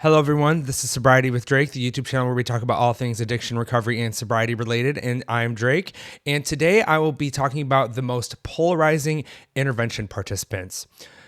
Hello, everyone. This is Sobriety with Drake, the YouTube channel where we talk about all things addiction, recovery, and sobriety related. And I'm Drake. And today I will be talking about the most polarizing intervention participants.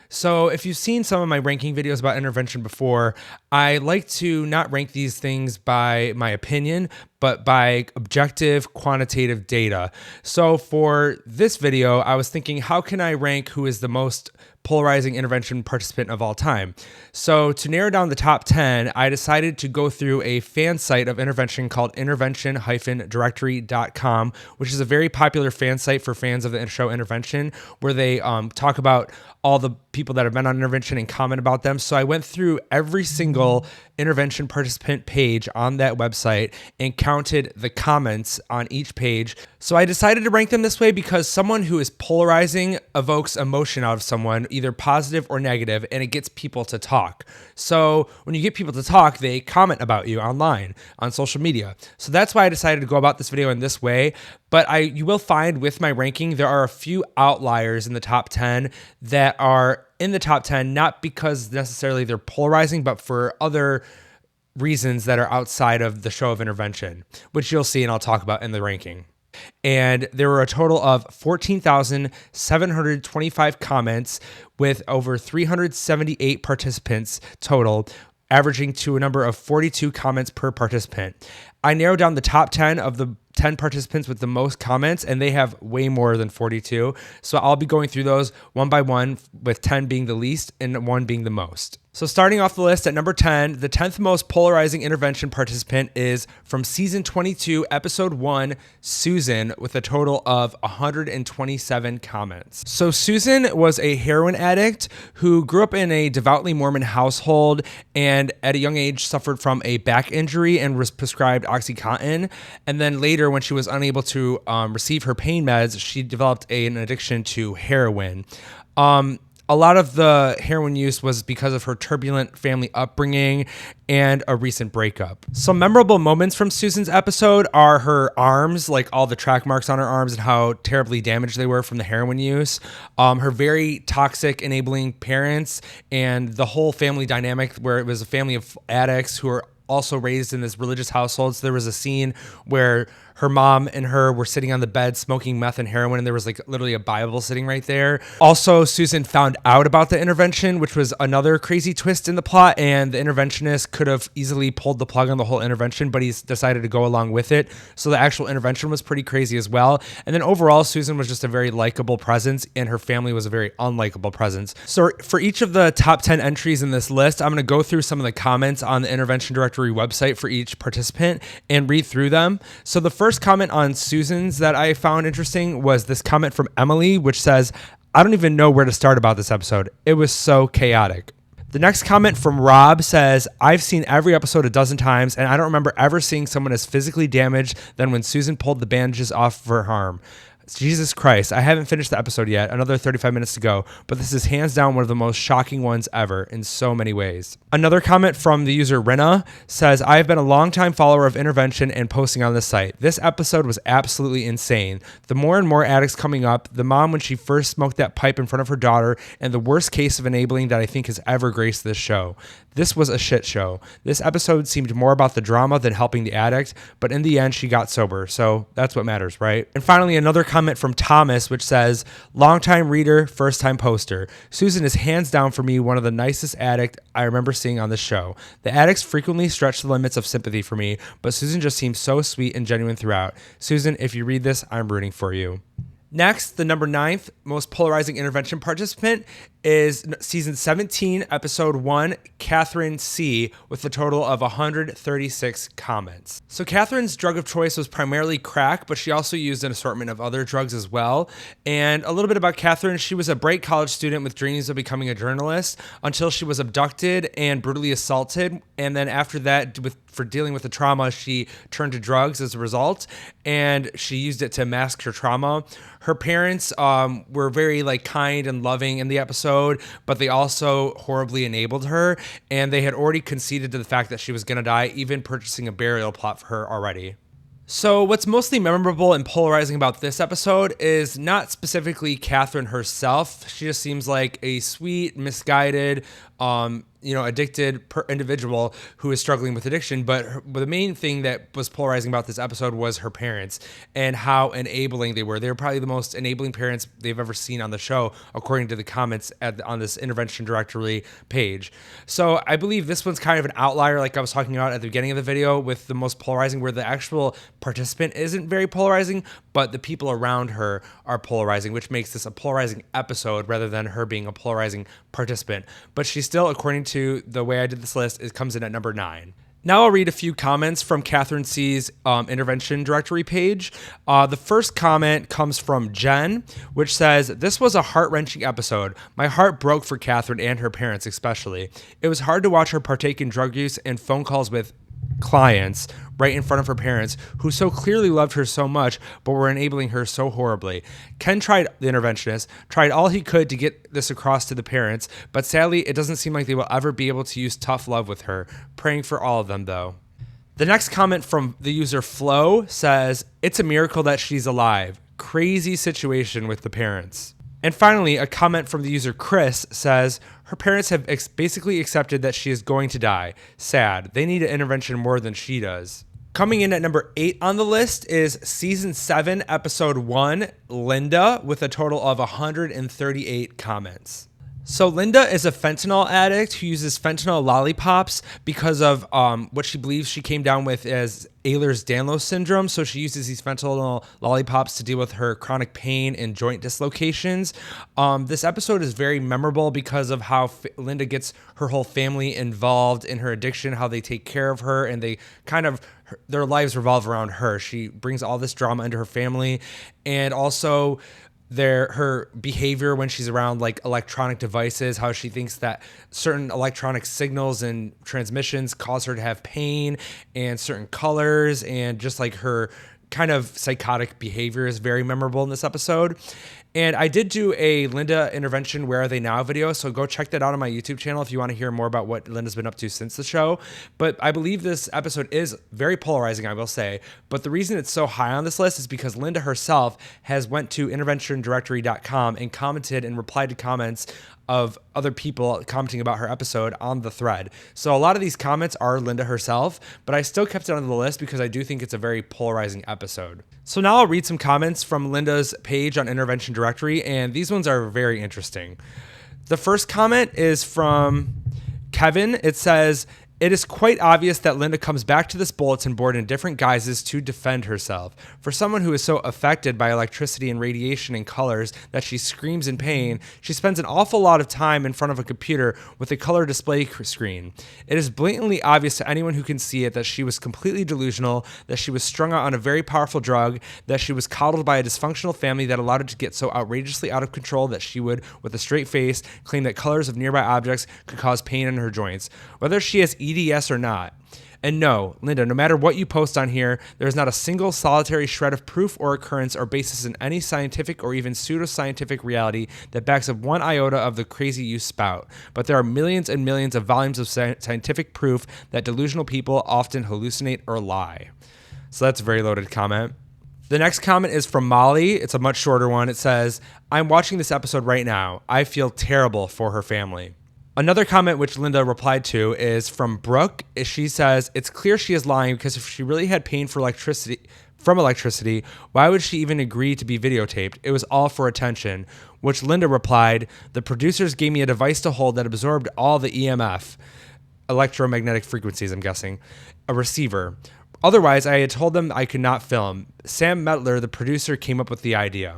So if you've seen some of my ranking videos about intervention before, I like to not rank these things by my opinion, but by objective quantitative data. So for this video, I was thinking, how can I rank who is the most polarizing intervention participant of all time? So to narrow down the top 10, I decided to go through a fan site of intervention called intervention-directory.com, which is a very popular fan site for fans of the show Intervention, where they talk about all the people that have been on intervention and comment about them. So I went through every single intervention participant page on that website and counted the comments on each page. So I decided to rank them this way because someone who is polarizing evokes emotion out of someone, either positive or negative, and it gets people to talk. So when you get people to talk, they comment about you online, on social media. So that's why I decided to go about this video in this way. But you will find with my ranking, there are a few outliers in the top 10 that are in the top 10, not because necessarily they're polarizing, but for other reasons that are outside of the show of intervention, which you'll see and I'll talk about in the ranking. And there were a total of 14,725 comments with over 378 participants total, averaging to a number of 42 comments per participant. I narrowed down the top 10 of the 10 participants with the most comments, and they have way more than 42. So I'll be going through those one by one, with 10 being the least and 1 being the most. So starting off the list at number 10, the 10th most polarizing intervention participant is from season 22, episode 1, Susan, with a total of 127 comments. So Susan was a heroin addict who grew up in a devoutly Mormon household and at a young age suffered from a back injury and was prescribed OxyContin. And then later, when she was unable to receive her pain meds, she developed an addiction to heroin. A lot of the heroin use was because of her turbulent family upbringing and a recent breakup. Some memorable moments from Susan's episode are her arms, like all the track marks on her arms and how terribly damaged they were from the heroin use, her very toxic, enabling parents, and the whole family dynamic where it was a family of addicts who were also raised in this religious household. So there was a scene where her mom and her were sitting on the bed smoking meth and heroin, and there was like literally a Bible sitting right there. Also, Susan found out about the intervention, which was another crazy twist in the plot, and the interventionist could have easily pulled the plug on the whole intervention, but he's decided to go along with it. So the actual intervention was pretty crazy as well. And then overall, Susan was just a very likable presence, and her family was a very unlikable presence. So for each of the top 10 entries in this list, I'm going to go through some of the comments on the intervention directory website for each participant and read through them. So the first comment on Susan's that I found interesting was this comment from Emily, which says, "I don't even know where to start about this episode. It was so chaotic." The next comment from Rob says, "I've seen every episode a dozen times, and I don't remember ever seeing someone as physically damaged than when Susan pulled the bandages off of her arm. Jesus Christ, I haven't finished the episode yet, another 35 minutes to go, but this is hands down one of the most shocking ones ever in so many ways." Another comment from the user Rena says, "I've been a longtime follower of intervention and posting on this site. This episode was absolutely insane. The more and more addicts coming up, the mom when she first smoked that pipe in front of her daughter, and the worst case of enabling that I think has ever graced this show. This was a shit show. This episode seemed more about the drama than helping the addict, but in the end, she got sober. So that's what matters, right?" And finally, another comment from Thomas, which says, "Longtime reader, first time poster. Susan is hands down for me one of the nicest addict I remember seeing on this show. The addicts frequently stretch the limits of sympathy for me, but Susan just seems so sweet and genuine throughout. Susan, if you read this, I'm rooting for you." Next, the number 9th most polarizing intervention participant is season 17, episode 1, Catherine C., with a total of 136 comments. So Catherine's drug of choice was primarily crack, but she also used an assortment of other drugs as well. And a little bit about Catherine, she was a bright college student with dreams of becoming a journalist until she was abducted and brutally assaulted. And then after that, for dealing with the trauma, she turned to drugs as a result, and she used it to mask her trauma. Her parents were very kind and loving in the episode, but they also horribly enabled her, and they had already conceded to the fact that she was going to die, even purchasing a burial plot for her already. So what's mostly memorable and polarizing about this episode is not specifically Catherine herself. She just seems like a sweet, misguided, addicted individual who is struggling with addiction. But the main thing that was polarizing about this episode was her parents and how enabling they were. They were probably the most enabling parents they've ever seen on the show, according to the comments on this intervention directory page. So I believe this one's kind of an outlier, like I was talking about at the beginning of the video, with the most polarizing, where the actual participant isn't very polarizing, but the people around her are polarizing, which makes this a polarizing episode rather than her being a polarizing participant. But she still, according to the way I did this list, it comes in at number 9. Now I'll read a few comments from Catherine C's intervention directory page. The first comment comes from Jen, which says, "This was a heart-wrenching episode. My heart broke for Catherine and her parents especially. It was hard to watch her partake in drug use and phone calls with clients right in front of her parents, who so clearly loved her so much but were enabling her so horribly. Ken the interventionist, tried all he could to get this across to the parents, but sadly it doesn't seem like they will ever be able to use tough love with her. Praying for all of them though." The next comment from the user Flo says, "It's a miracle that she's alive. Crazy situation with the parents." And finally, a comment from the user Chris says, "Her parents have basically accepted that she is going to die. Sad. They need an intervention more than she does." Coming in at number 8 on the list is season 7, episode 1, Linda, with a total of 138 comments. So Linda is a fentanyl addict who uses fentanyl lollipops because of what she believes she came down with as Ehlers-Danlos syndrome. So she uses these fentanyl lollipops to deal with her chronic pain and joint dislocations. This episode is very memorable because of how Linda gets her whole family involved in her addiction, how they take care of her, and they kind of their lives revolve around her. She brings all this drama into her family, and also her behavior when she's around like electronic devices, how she thinks that certain electronic signals and transmissions cause her to have pain, and certain colors, and just like her kind of psychotic behavior is very memorable in this episode. And I did do a Linda intervention Where Are They Now video, so go check that out on my YouTube channel if you want to hear more about what Linda's been up to since the show. But I believe this episode is very polarizing, I will say. But the reason it's so high on this list is because Linda herself has went to interventiondirectory.com and commented and replied to comments of other people commenting about her episode on the thread. So a lot of these comments are Linda herself, but I still kept it on the list because I do think it's a very polarizing episode. So now I'll read some comments from Linda's page on Intervention Directory, and these ones are very interesting. The first comment is from Kevin. It says, "It is quite obvious that Linda comes back to this bulletin board in different guises to defend herself. For someone who is so affected by electricity and radiation and colors that she screams in pain, she spends an awful lot of time in front of a computer with a color display screen. It is blatantly obvious to anyone who can see it that she was completely delusional, that she was strung out on a very powerful drug, that she was coddled by a dysfunctional family that allowed her to get so outrageously out of control that she would, with a straight face, claim that colors of nearby objects could cause pain in her joints. Whether she has EDS or not. And no, Linda, no matter what you post on here, there is not a single solitary shred of proof or occurrence or basis in any scientific or even pseudoscientific reality that backs up one iota of the crazy you spout. But there are millions and millions of volumes of scientific proof that delusional people often hallucinate or lie." So that's a very loaded comment. The next comment is from Molly. It's a much shorter one. It says, "I'm watching this episode right now. I feel terrible for her family." Another comment which Linda replied to is from Brooke. She says, "It's clear she is lying because if she really had pain from electricity, why would she even agree to be videotaped? It was all for attention." Which Linda replied, "The producers gave me a device to hold that absorbed all the EMF, electromagnetic frequencies, I'm guessing, a receiver. Otherwise, I had told them I could not film. Sam Metler, the producer, came up with the idea."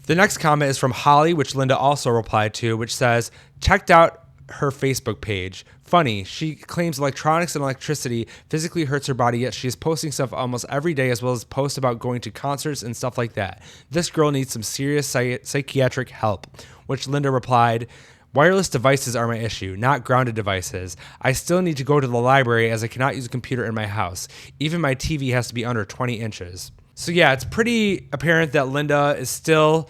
The next comment is from Holly, which Linda also replied to, which says, "Checked out her Facebook page. Funny, she claims electronics and electricity physically hurts her body, yet she is posting stuff almost every day as well as posts about going to concerts and stuff like that. This girl needs some serious psychiatric help." Which Linda replied, "Wireless devices are my issue, not grounded devices. I still need to go to the library as I cannot use a computer in my house. Even my TV has to be under 20 inches. So yeah, it's pretty apparent that Linda is still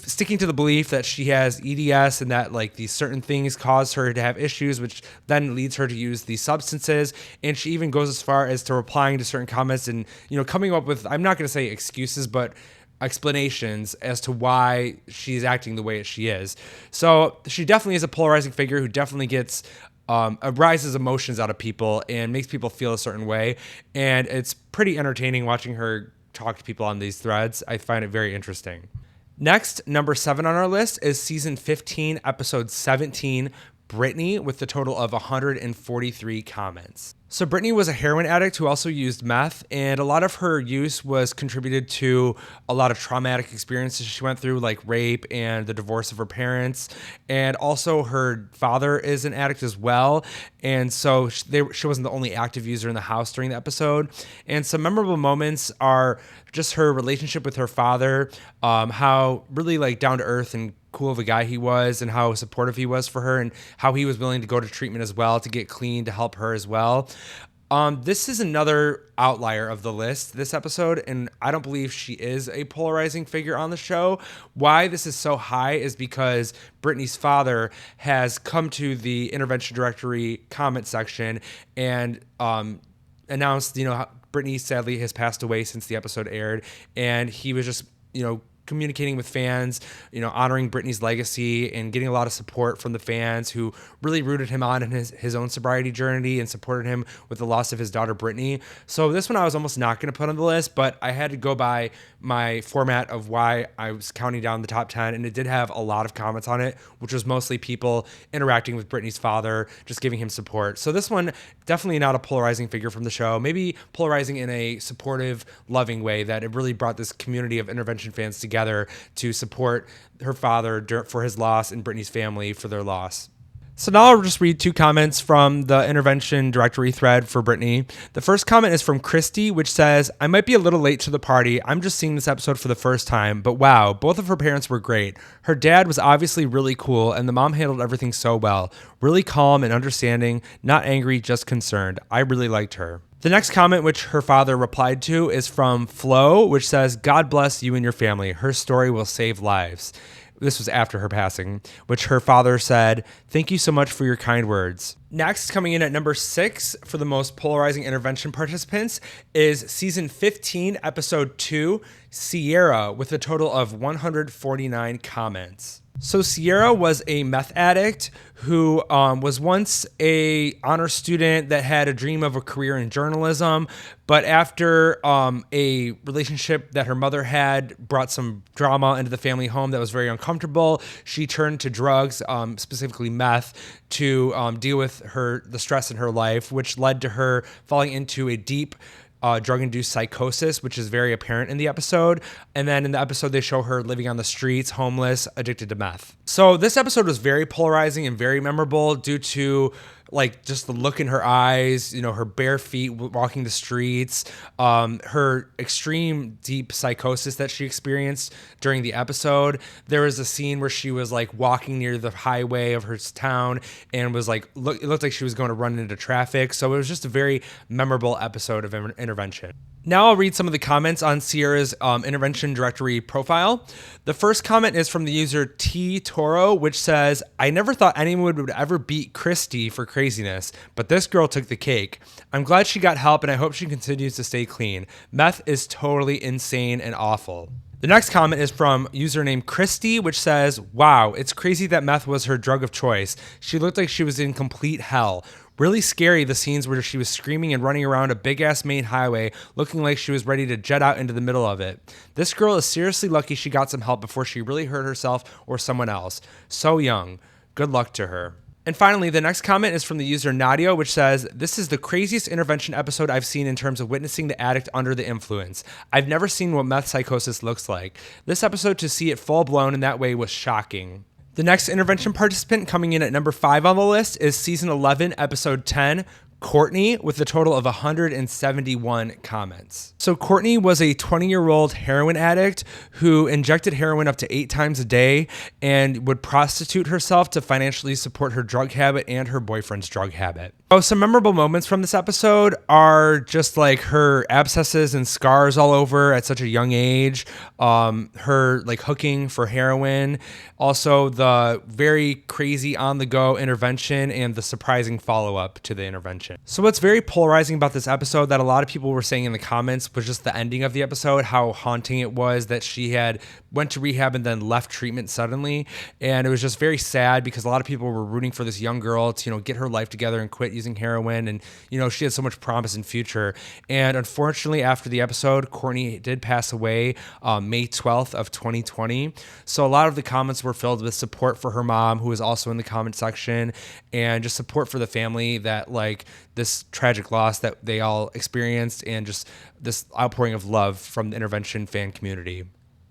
sticking to the belief that she has EDS and that like these certain things cause her to have issues, which then leads her to use these substances. And she even goes as far as to replying to certain comments and, coming up with, I'm not going to say excuses, but explanations as to why she's acting the way she is. So she definitely is a polarizing figure who definitely gets arises emotions out of people and makes people feel a certain way. And it's pretty entertaining watching her talk to people on these threads. I find it very interesting. Next, number 7 on our list is season 15, episode 17, Brittany, with a total of 143 comments. So Brittany was a heroin addict who also used meth, and a lot of her use was contributed to a lot of traumatic experiences she went through, like rape and the divorce of her parents. And also her father is an addict as well. And so she wasn't the only active user in the house during the episode. And some memorable moments are just her relationship with her father, how really like down to earth and cool of a guy he was, and how supportive he was for her, and how he was willing to go to treatment as well to get clean to help her as well. This is another outlier of the list, this episode, and I don't believe she is a polarizing figure on the show. Why this is so high is because Brittany's father has come to the intervention directory comment section and announced, Brittany sadly has passed away since the episode aired, and he was just, communicating with fans, honoring Brittany's legacy and getting a lot of support from the fans who really rooted him on in his own sobriety journey and supported him with the loss of his daughter, Brittany. So this one I was almost not going to put on the list, but I had to go by my format of why I was counting down the top 10, and it did have a lot of comments on it, which was mostly people interacting with Brittany's father, just giving him support. So this one, definitely not a polarizing figure from the show, maybe polarizing in a supportive, loving way, that it really brought this community of intervention fans together to support her father for his loss and Brittany's family for their loss. So now I'll just read 2 comments from the intervention directory thread for Brittany. The first comment is from Christy, which says, I might be a little late to the party. I'm just seeing this episode for the first time, but wow, both of her parents were great. Her dad was obviously really cool, and the mom handled everything so well. Really calm and understanding, not angry, just concerned. I really liked her. The next comment, which her father replied to, is from Flo, which says, God bless you and your family. Her story will save lives. This was after her passing, which her father said, thank you so much for your kind words. Next, coming in at number 6 for the most polarizing intervention participants is season 15, episode 2, Sierra, with a total of 149 comments. So Sierra was a meth addict who was once a honor student that had a dream of a career in journalism, but after a relationship that her mother had brought some drama into the family home that was very uncomfortable, she turned to drugs, specifically meth, to deal with the stress in her life, which led to her falling into a deep drug-induced psychosis, which is very apparent in the episode. And then in the episode, they show her living on the streets, homeless, addicted to meth. So this episode was very polarizing and very memorable due to just the look in her eyes, her bare feet walking the streets, her extreme deep psychosis that she experienced during the episode. There was a scene where she was walking near the highway of her town and was it looked like she was going to run into traffic. So it was just a very memorable episode of intervention. Now I'll read some of the comments on Sierra's intervention directory profile. The first comment is from the user T Toro, which says, I never thought anyone would ever beat Christy for craziness, but this girl took the cake. I'm glad she got help, and I hope she continues to stay clean. Meth is totally insane and awful. The next comment is from username Christy, which says, wow, it's crazy that meth was her drug of choice. She looked like she was in complete hell. Really scary, the scenes where she was screaming and running around a big-ass main highway, looking like she was ready to jet out into the middle of it. This girl is seriously lucky she got some help before she really hurt herself or someone else. So young. Good luck to her. And finally, the next comment is from the user Nadia, which says, this is the craziest intervention episode I've seen in terms of witnessing the addict under the influence. I've never seen what meth psychosis looks like. This episode, to see it full-blown in that way, was shocking. The next intervention participant coming in at number 5 on the list is season 11, episode 10, Courtney, with a total of 171 comments. So Courtney was a 20-year-old heroin addict who injected heroin up to 8 times a day and would prostitute herself to financially support her drug habit and her boyfriend's drug habit. Oh, some memorable moments from this episode are just her abscesses and scars all over at such a young age, her hooking for heroin, also the very crazy on-the-go intervention and the surprising follow-up to the intervention. So what's very polarizing about this episode that a lot of people were saying in the comments was just the ending of the episode, how haunting it was that she had went to rehab and then left treatment suddenly. And it was just very sad because a lot of people were rooting for this young girl to, get her life together and quit using heroin. And, she had so much promise in future. And unfortunately, after the episode, Courtney did pass away May 12th of 2020. So a lot of the comments were filled with support for her mom, who was also in the comment section, and just support for the family that this tragic loss that they all experienced, and just this outpouring of love from the intervention fan community.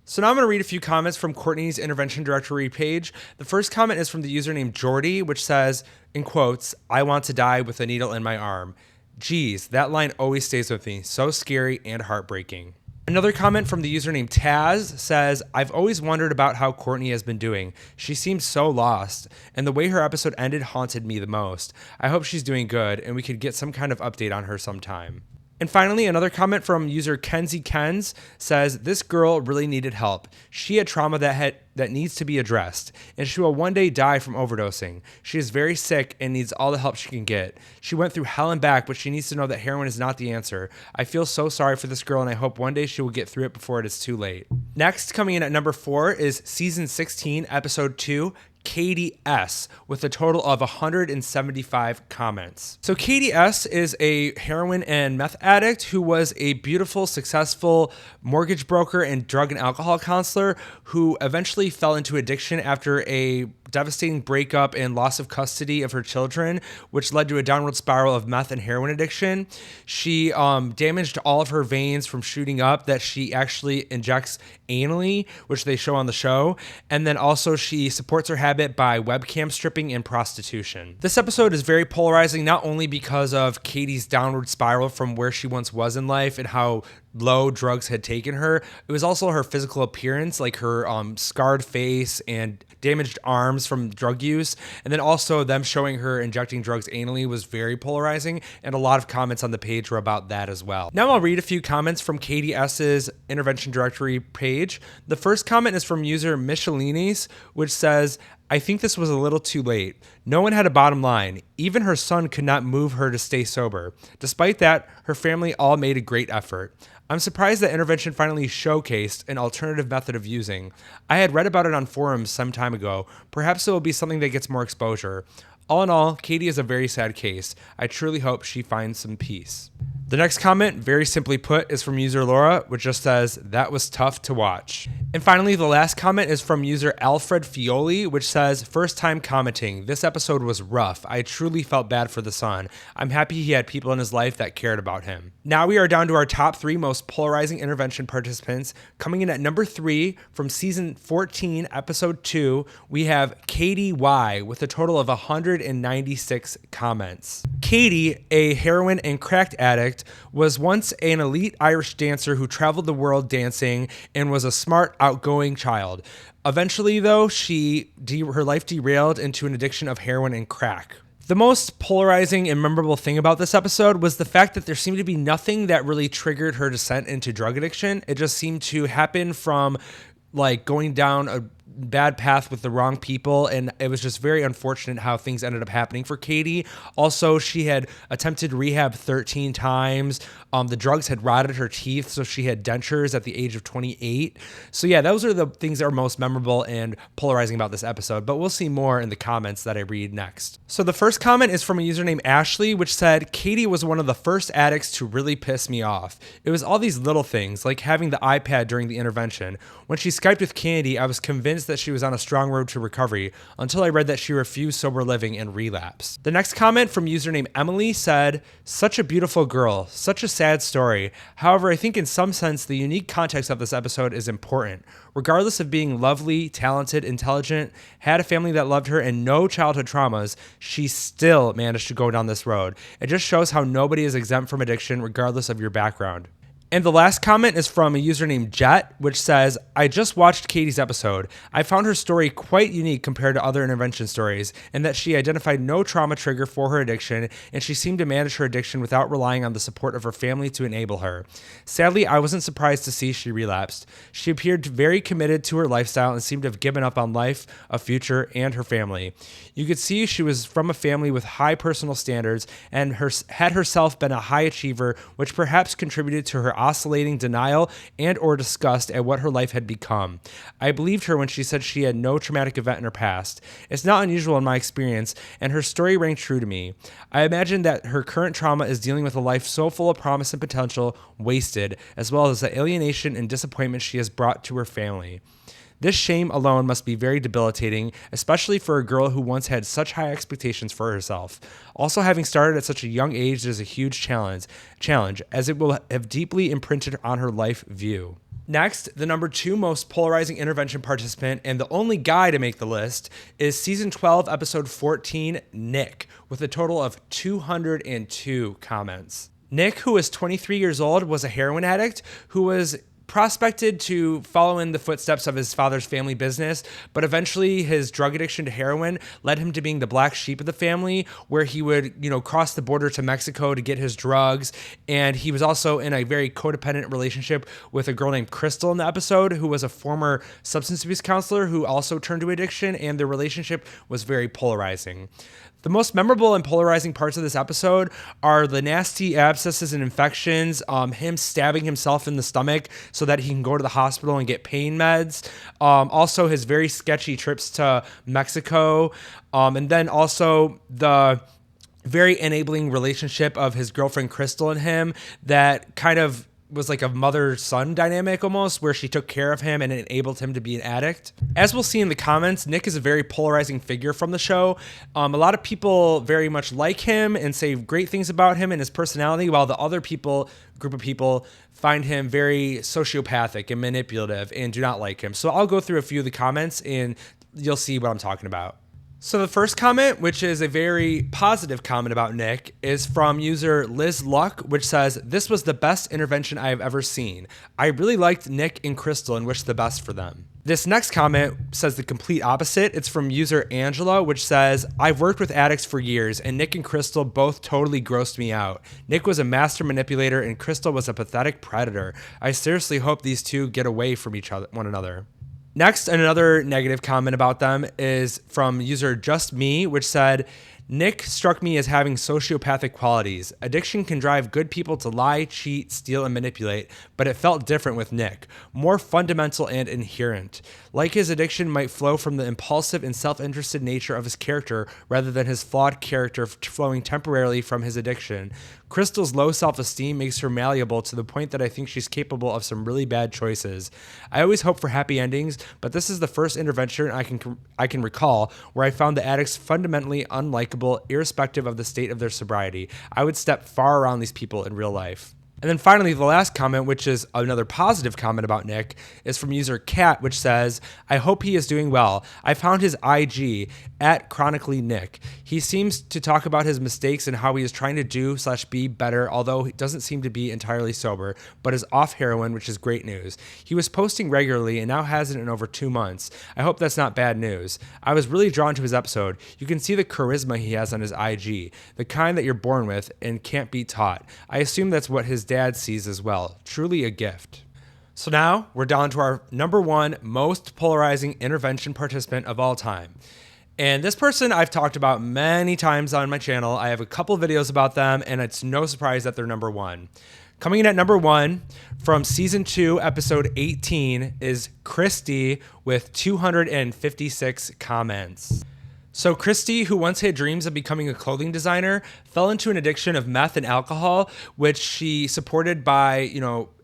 So now I'm going to read a few comments from Courtney's intervention directory page. The first comment is from the username Jordy, which says, in quotes, "I want to die with a needle in my arm. Geez, that line always stays with me. So scary and heartbreaking." Another comment from the username Taz says, "I've always wondered about how Courtney has been doing. She seems so lost, and the way her episode ended haunted me the most. I hope she's doing good, and we could get some kind of update on her sometime." And finally, another comment from user Kenzie Kens says, "This girl really needed help. She had trauma that needs to be addressed, and she will one day die from overdosing. She is very sick and needs all the help she can get. She went through hell and back, but she needs to know that heroin is not the answer. I feel so sorry for this girl, and I hope one day she will get through it before it is too late." Next, coming in at number 4 is season 16, episode 2, Katie S, with a total of 175 comments. So Katie S is a heroin and meth addict who was a beautiful, successful mortgage broker and drug and alcohol counselor who eventually fell into addiction after a devastating breakup and loss of custody of her children, which led to a downward spiral of meth and heroin addiction. She damaged all of her veins from shooting up that she actually injects anally, which they show on the show. And then also she supports her habit by webcam stripping and prostitution. This episode is very polarizing, not only because of Katie's downward spiral from where she once was in life and how low drugs had taken her. It was also her physical appearance, like her scarred face and damaged arms from drug use. And then also them showing her injecting drugs anally was very polarizing, and a lot of comments on the page were about that as well. Now I'll read a few comments from Katie S's intervention directory page. The first comment is from user Michelinis, which says, "I think this was a little too late. No one had a bottom line. Even her son could not move her to stay sober. Despite that, her family all made a great effort. I'm surprised that intervention finally showcased an alternative method of using. I had read about it on forums some time ago. Perhaps it will be something that gets more exposure. All in all, Katie is a very sad case. I truly hope she finds some peace." The next comment, very simply put, is from user Laura, which just says, "That was tough to watch." And finally, the last comment is from user Alfred Fioli, which says, "First time commenting. This episode was rough. I truly felt bad for the son. I'm happy he had people in his life that cared about him." Now we are down to our top 3 most polarizing intervention participants. Coming in at number 3 from season 14, episode 2, we have Katie Y with a total of 196 comments. Katie, a heroin and crack addict, was once an elite Irish dancer who traveled the world dancing and was a smart, outgoing child. Eventually, though, her life derailed into an addiction of heroin and crack. The most polarizing and memorable thing about this episode was the fact that there seemed to be nothing that really triggered her descent into drug addiction. It just seemed to happen from going down a bad path with the wrong people, and it was just very unfortunate how things ended up happening for Katie. Also, she had attempted rehab 13 times. The drugs had rotted her teeth, so she had dentures at the age of 28. So yeah, those are the things that are most memorable and polarizing about this episode, but we'll see more in the comments that I read next. So the first comment is from a user named Ashley, which said, "Katie was one of the first addicts to really piss me off. It was all these little things, like having the iPad during the intervention. When she Skyped with Candy, I was convinced that she was on a strong road to recovery until I read that she refused sober living and relapsed." The next comment from username Emily said, "Such a beautiful girl, such a sad story. However, I think in some sense the unique context of this episode is important. Regardless of being lovely, talented, intelligent, had a family that loved her, and no childhood traumas, she still managed to go down this road. It just shows how nobody is exempt from addiction regardless of your background." And the last comment is from a user named Jet, which says, I just watched Katie's episode. I found her story quite unique compared to other intervention stories, in that she identified no trauma trigger for her addiction, and she seemed to manage her addiction without relying on the support of her family to enable her. Sadly, I wasn't surprised to see she relapsed. She appeared very committed to her lifestyle and seemed to have given up on life, a future, and her family. You could see she was from a family with high personal standards and had herself been a high achiever, which perhaps contributed to her oscillating denial and or disgust at what her life had become. I believed her when she said she had no traumatic event in her past. It's not unusual in my experience, and her story rang true to me. I imagine that her current trauma is dealing with a life so full of promise and potential wasted, as well as the alienation and disappointment she has brought to her family. This shame alone must be very debilitating, especially for a girl who once had such high expectations for herself. Also, having started at such a young age is a huge challenge, as it will have deeply imprinted on her life view. Next, the number 2 most polarizing intervention participant and the only guy to make the list is season 12, episode 14, Nick, with a total of 202 comments. Nick, who is 23 years old, was a heroin addict who was prospected to follow in the footsteps of his father's family business, but eventually his drug addiction to heroin led him to being the black sheep of the family, where he would, cross the border to Mexico to get his drugs. And he was also in a very codependent relationship with a girl named Crystal in the episode, who was a former substance abuse counselor who also turned to addiction, and their relationship was very polarizing. The most memorable and polarizing parts of this episode are the nasty abscesses and infections, him stabbing himself in the stomach so that he can go to the hospital and get pain meds, also his very sketchy trips to Mexico, and then also the very enabling relationship of his girlfriend Crystal and him that kind of was like a mother-son dynamic almost, where she took care of him and enabled him to be an addict. As we'll see in the comments, Nick is a very polarizing figure from the show. A lot of people very much like him and say great things about him and his personality, while the other group of people find him very sociopathic and manipulative and do not like him. So I'll go through a few of the comments and you'll see what I'm talking about. So the first comment, which is a very positive comment about Nick, is from user Liz Luck, which says, "This was the best intervention I have ever seen. I really liked Nick and Crystal and wish the best for them." This next comment says the complete opposite. It's from user Angela, which says, "I've worked with addicts for years, and Nick and Crystal both totally grossed me out. Nick was a master manipulator, and Crystal was a pathetic predator. I seriously hope these two get away from one another." Next, another negative comment about them is from user Just Me, which said, "Nick struck me as having sociopathic qualities. Addiction can drive good people to lie, cheat, steal, and manipulate, but it felt different with Nick, more fundamental and inherent. Like his addiction might flow from the impulsive and self-interested nature of his character rather than his flawed character flowing temporarily from his addiction. Crystal's low self-esteem makes her malleable to the point that I think she's capable of some really bad choices. I always hope for happy endings, but this is the first intervention I can recall where I found the addicts fundamentally unlikable, irrespective of the state of their sobriety. I would step far around these people in real life." And then finally, the last comment, which is another positive comment about Nick, is from user Cat, which says, "I hope he is doing well. I found his IG at Chronically Nick. He seems to talk about his mistakes and how he is trying to do/be better, although he doesn't seem to be entirely sober, but is off heroin, which is great news. He was posting regularly and now hasn't in over 2 months. I hope that's not bad news. I was really drawn to his episode. You can see the charisma he has on his IG, the kind that you're born with and can't be taught. I assume that's what his dad sees as well. Truly a gift." So now we're down to our number 1 most polarizing intervention participant of all time. And this person I've talked about many times on my channel. I have a couple videos about them, and it's no surprise that they're number 1. Coming in at number 1 from season 2, episode 18, is Christy with 256 comments. So Christy, who once had dreams of becoming a clothing designer, fell into an addiction of meth and alcohol, which she supported by,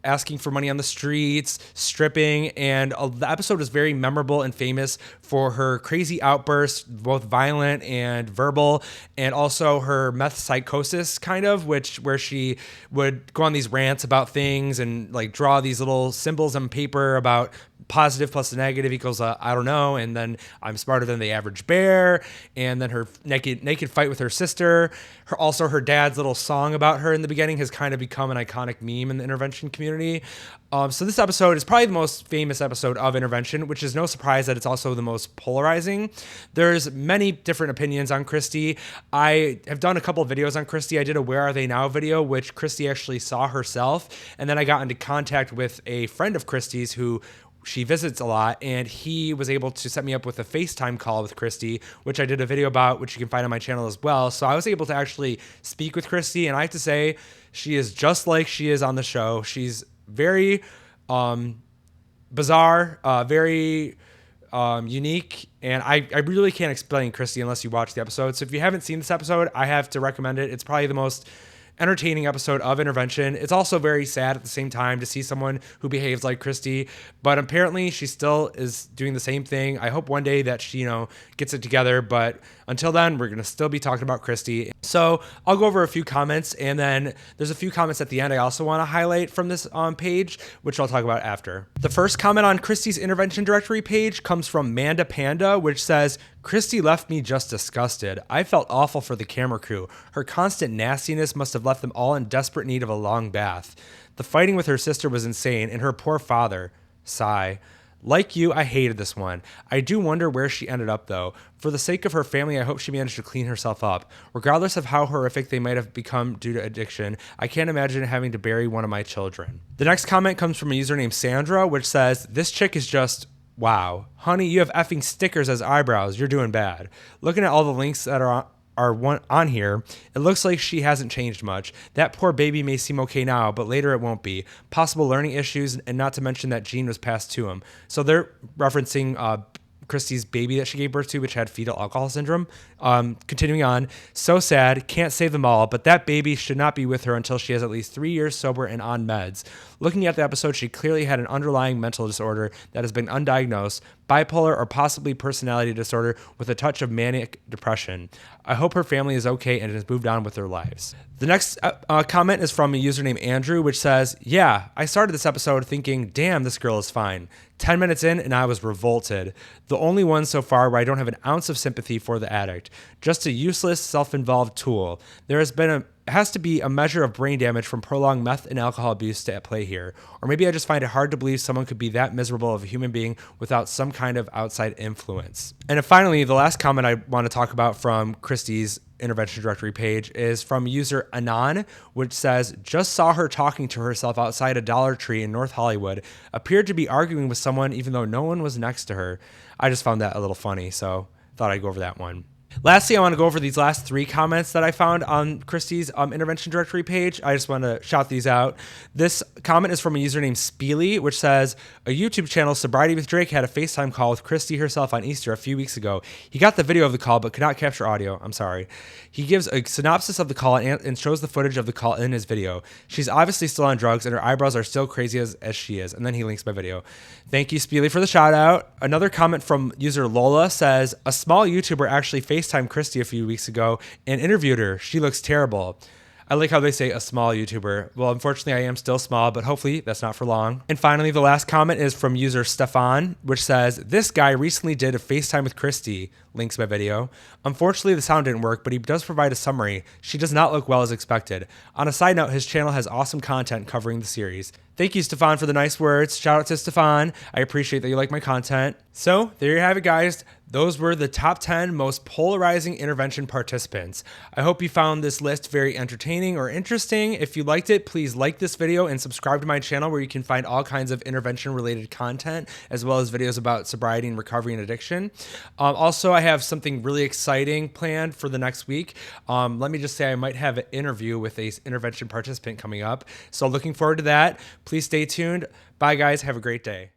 asking for money on the streets, stripping, and the episode was very memorable and famous for her crazy outbursts, both violent and verbal, and also her meth psychosis where she would go on these rants about things and like draw these little symbols on paper about positive plus the negative equals I don't know, and then I'm smarter than the average bear, and then her naked fight with her sister. Also her dad's little song about her in the beginning has kind of become an iconic meme in the intervention community. So this episode is probably the most famous episode of intervention, which is no surprise that it's also the most polarizing. There's many different opinions on Christy. I have done a couple of videos on Christy. I did a Where Are They Now video, which Christy actually saw herself. And then I got into contact with a friend of Christy's who she visits a lot, and he was able to set me up with a FaceTime call with Christy, which I did a video about, which you can find on my channel as well. So I was able to actually speak with Christy, and I have to say, she is just like she is on the show. She's very bizarre, very unique, and I really can't explain Christy unless you watch the episode. So if you haven't seen this episode, I have to recommend it. It's probably the most entertaining episode of intervention. It's also very sad at the same time to see someone who behaves like Christy, but apparently she still is doing the same thing. I hope one day that she, gets it together, but until then, we're going to still be talking about Christy. So I'll go over a few comments, and then there's a few comments at the end I also want to highlight from this page, which I'll talk about after. The first comment on Christy's intervention directory page comes from Manda Panda, which says, Christy left me just disgusted. I felt awful for the camera crew. Her constant nastiness must have left them all in desperate need of a long bath. The fighting with her sister was insane, and her poor father. Sigh. Like you, I hated this one. I do wonder where she ended up, though. For the sake of her family, I hope she managed to clean herself up. Regardless of how horrific they might have become due to addiction, I can't imagine having to bury one of my children. The next comment comes from a user named Sandra, which says, this chick is just... wow. Honey, you have effing stickers as eyebrows. You're doing bad. Looking at all the links that are on here, it looks like she hasn't changed much. That poor baby may seem okay now, but later it won't be. Possible learning issues, and not to mention that gene was passed to him. So they're referencing Christy's baby that she gave birth to, which had fetal alcohol syndrome. Continuing on, so sad, can't save them all, but that baby should not be with her until she has at least 3 years sober and on meds. Looking at the episode, she clearly had an underlying mental disorder that has been undiagnosed, bipolar or possibly personality disorder with a touch of manic depression. I hope her family is okay and has moved on with their lives. The next comment is from a user named Andrew, which says, yeah, I started this episode thinking, damn, this girl is fine. 10 minutes in and I was revolted. The only one so far where I don't have an ounce of sympathy for the addict. Just a useless, self-involved tool. There has to be a measure of brain damage from prolonged meth and alcohol abuse at play here. Or maybe I just find it hard to believe someone could be that miserable of a human being without some kind of outside influence. And then finally, the last comment I want to talk about from Christy's intervention directory page is from user Anon, which says, just saw her talking to herself outside a Dollar Tree in North Hollywood, appeared to be arguing with someone even though no one was next to her. I just found that a little funny, so thought I'd go over that one. Lastly, I want to go over these last 3 comments that I found on Christy's intervention directory page. I just want to shout these out. This comment is from a user named Speely, which says, a YouTube channel, Sobriety with Drake, had a FaceTime call with Christy herself on Easter a few weeks ago. He got the video of the call, but could not capture audio. I'm sorry. He gives a synopsis of the call and shows the footage of the call in his video. She's obviously still on drugs, and her eyebrows are still crazy as she is. And then he links my video. Thank you, Speely, for the shout out. Another comment from user Lola says, a small YouTuber actually FaceTimed Christy a few weeks ago and interviewed her. She looks terrible. I like how they say a small YouTuber. Well, unfortunately, I am still small, but hopefully that's not for long. And finally, the last comment is from user Stefan, which says, this guy recently did a FaceTime with Christy. Links my video. Unfortunately, the sound didn't work, but he does provide a summary. She does not look well as expected. On a side note, his channel has awesome content covering the series. Thank you, Stefan, for the nice words. Shout out to Stefan. I appreciate that you like my content. So there you have it, guys. Those were the top 10 most polarizing intervention participants. I hope you found this list very entertaining or interesting. If you liked it, please like this video and subscribe to my channel where you can find all kinds of intervention related content, as well as videos about sobriety and recovery and addiction. Also, I have something really exciting planned for the next week. Let me just say I might have an interview with a intervention participant coming up. So looking forward to that. Please stay tuned. Bye, guys. Have a great day.